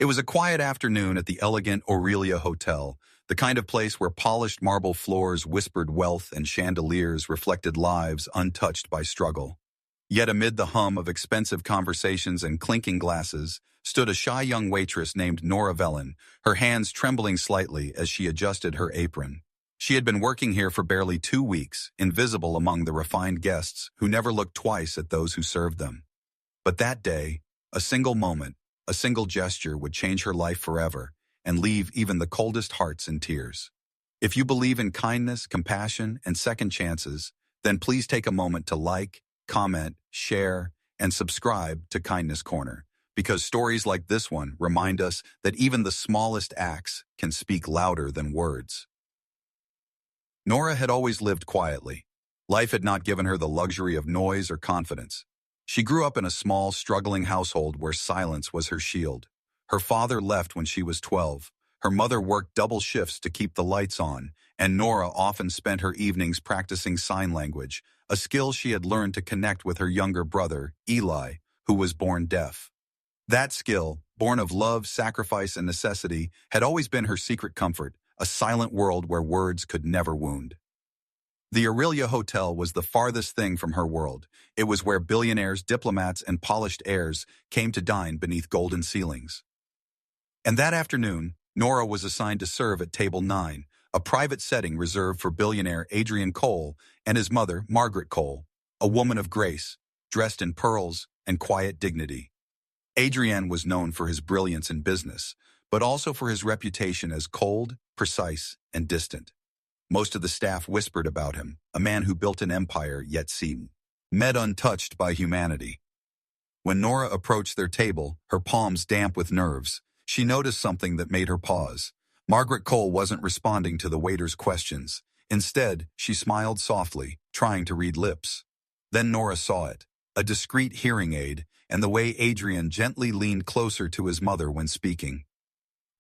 It was a quiet afternoon at the elegant Aurelia Hotel, the kind of place where polished marble floors whispered wealth and chandeliers reflected lives untouched by struggle. Yet amid the hum of expensive conversations and clinking glasses, stood a shy young waitress named Nora Vellon, her hands trembling slightly as she adjusted her apron. She had been working here for barely 2 weeks, invisible among the refined guests who never looked twice at those who served them. But that day, a single moment, a single gesture would change her life forever and leave even the coldest hearts in tears. If you believe in kindness, compassion, and second chances, then please take a moment to like, comment, share, and subscribe to Kindness Corner, because stories like this one remind us that even the smallest acts can speak louder than words. Nora had always lived quietly. Life had not given her the luxury of noise or confidence. She grew up in a small, struggling household where silence was her shield. Her father left when she was 12. Her mother worked double shifts to keep the lights on, and Nora often spent her evenings practicing sign language, a skill she had learned to connect with her younger brother, Eli, who was born deaf. That skill, born of love, sacrifice, and necessity, had always been her secret comfort, a silent world where words could never wound. The Aurelia Hotel was the farthest thing from her world. It was where billionaires, diplomats, and polished heirs came to dine beneath golden ceilings. And that afternoon, Nora was assigned to serve at Table 9, a private setting reserved for billionaire Adrian Cole and his mother, Margaret Cole, a woman of grace, dressed in pearls and quiet dignity. Adrian was known for his brilliance in business, but also for his reputation as cold, precise, and distant. Most of the staff whispered about him, a man who built an empire yet seemed untouched by humanity. When Nora approached their table, her palms damp with nerves, she noticed something that made her pause. Margaret Cole wasn't responding to the waiter's questions. Instead, she smiled softly, trying to read lips. Then Nora saw it, a discreet hearing aid, and the way Adrian gently leaned closer to his mother when speaking.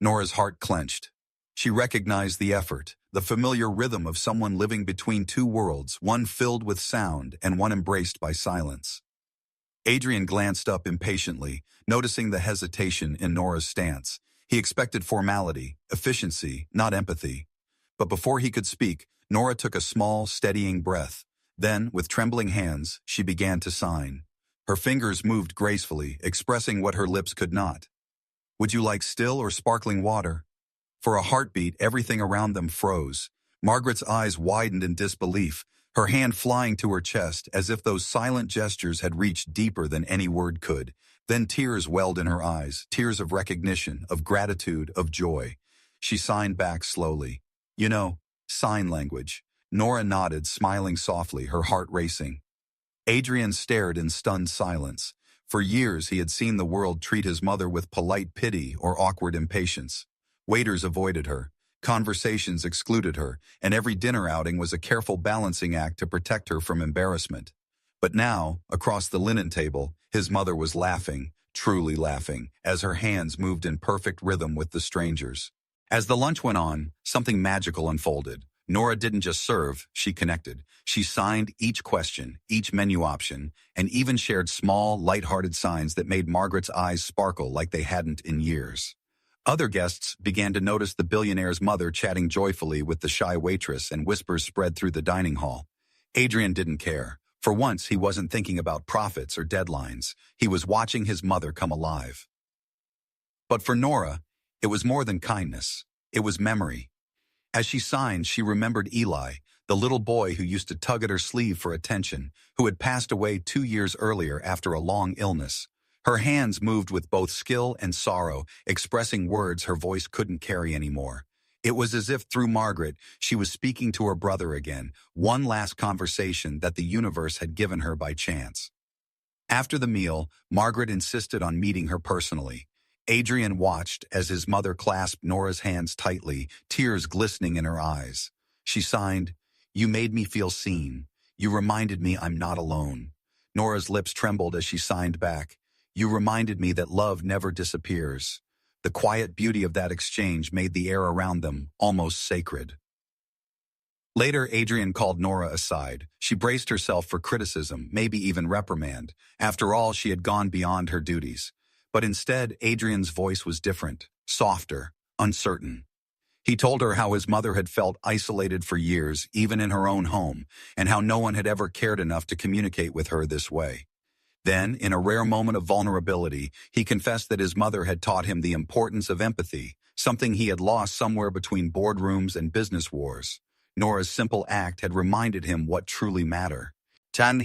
Nora's heart clenched. She recognized the effort, the familiar rhythm of someone living between two worlds, one filled with sound and one embraced by silence. Adrian glanced up impatiently, noticing the hesitation in Nora's stance. He expected formality, efficiency, not empathy. But before he could speak, Nora took a small, steadying breath. Then, with trembling hands, she began to sign. Her fingers moved gracefully, expressing what her lips could not. "Would you like still or sparkling water?" For a heartbeat, everything around them froze. Margaret's eyes widened in disbelief, her hand flying to her chest as if those silent gestures had reached deeper than any word could. Then tears welled in her eyes, tears of recognition, of gratitude, of joy. She signed back slowly. "You know, sign language." Nora nodded, smiling softly, her heart racing. Adrian stared in stunned silence. For years he had seen the world treat his mother with polite pity or awkward impatience. Waiters avoided her, conversations excluded her, and every dinner outing was a careful balancing act to protect her from embarrassment. But now, across the linen table, his mother was laughing, truly laughing, as her hands moved in perfect rhythm with the strangers. As the lunch went on, something magical unfolded. Nora didn't just serve, she connected. She signed each question, each menu option, and even shared small, light-hearted signs that made Margaret's eyes sparkle like they hadn't in years. Other guests began to notice the billionaire's mother chatting joyfully with the shy waitress, and whispers spread through the dining hall. Adrian didn't care. For once, he wasn't thinking about profits or deadlines. He was watching his mother come alive. But for Nora, it was more than kindness. It was memory. As she signed, she remembered Eli, the little boy who used to tug at her sleeve for attention, who had passed away 2 years earlier after a long illness. Her hands moved with both skill and sorrow, expressing words her voice couldn't carry anymore. It was as if through Margaret, she was speaking to her brother again, one last conversation that the universe had given her by chance. After the meal, Margaret insisted on meeting her personally. Adrian watched as his mother clasped Nora's hands tightly, tears glistening in her eyes. She signed, "You made me feel seen. You reminded me I'm not alone." Nora's lips trembled as she signed back, "You reminded me that love never disappears." The quiet beauty of that exchange made the air around them almost sacred. Later, Adrian called Nora aside. She braced herself for criticism, maybe even reprimand. After all, she had gone beyond her duties. But instead, Adrian's voice was different, softer, uncertain. He told her how his mother had felt isolated for years, even in her own home, and how no one had ever cared enough to communicate with her this way. Then, in a rare moment of vulnerability, he confessed that his mother had taught him the importance of empathy, something he had lost somewhere between boardrooms and business wars. Nora's simple act had reminded him what truly mattered.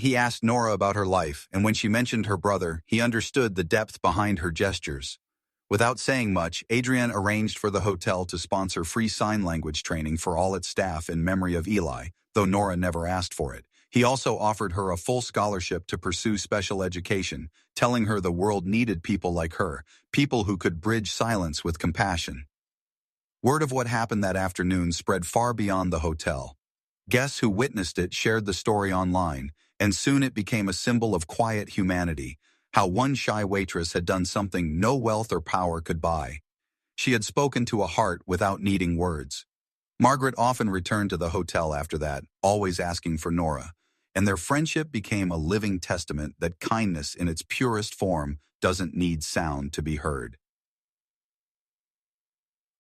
He asked Nora about her life, and when she mentioned her brother, he understood the depth behind her gestures. Without saying much, Adrian arranged for the hotel to sponsor free sign language training for all its staff in memory of Eli, though Nora never asked for it. He also offered her a full scholarship to pursue special education, telling her the world needed people like her, people who could bridge silence with compassion. Word of what happened that afternoon spread far beyond the hotel. Guests who witnessed it shared the story online, and soon it became a symbol of quiet humanity, how one shy waitress had done something no wealth or power could buy. She had spoken to a heart without needing words. Margaret often returned to the hotel after that, always asking for Nora, and their friendship became a living testament that kindness in its purest form doesn't need sound to be heard.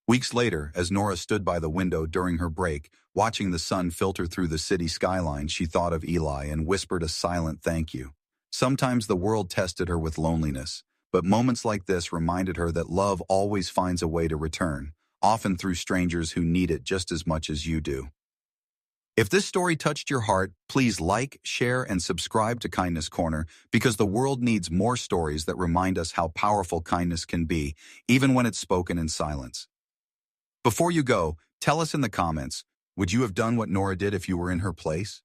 Weeks later, as Nora stood by the window during her break, watching the sun filter through the city skyline, she thought of Eli and whispered a silent thank you. Sometimes the world tested her with loneliness, but moments like this reminded her that love always finds a way to return, often through strangers who need it just as much as you do. If this story touched your heart, please like, share, and subscribe to Kindness Corner, because the world needs more stories that remind us how powerful kindness can be, even when it's spoken in silence. Before you go, tell us in the comments, would you have done what Nora did if you were in her place?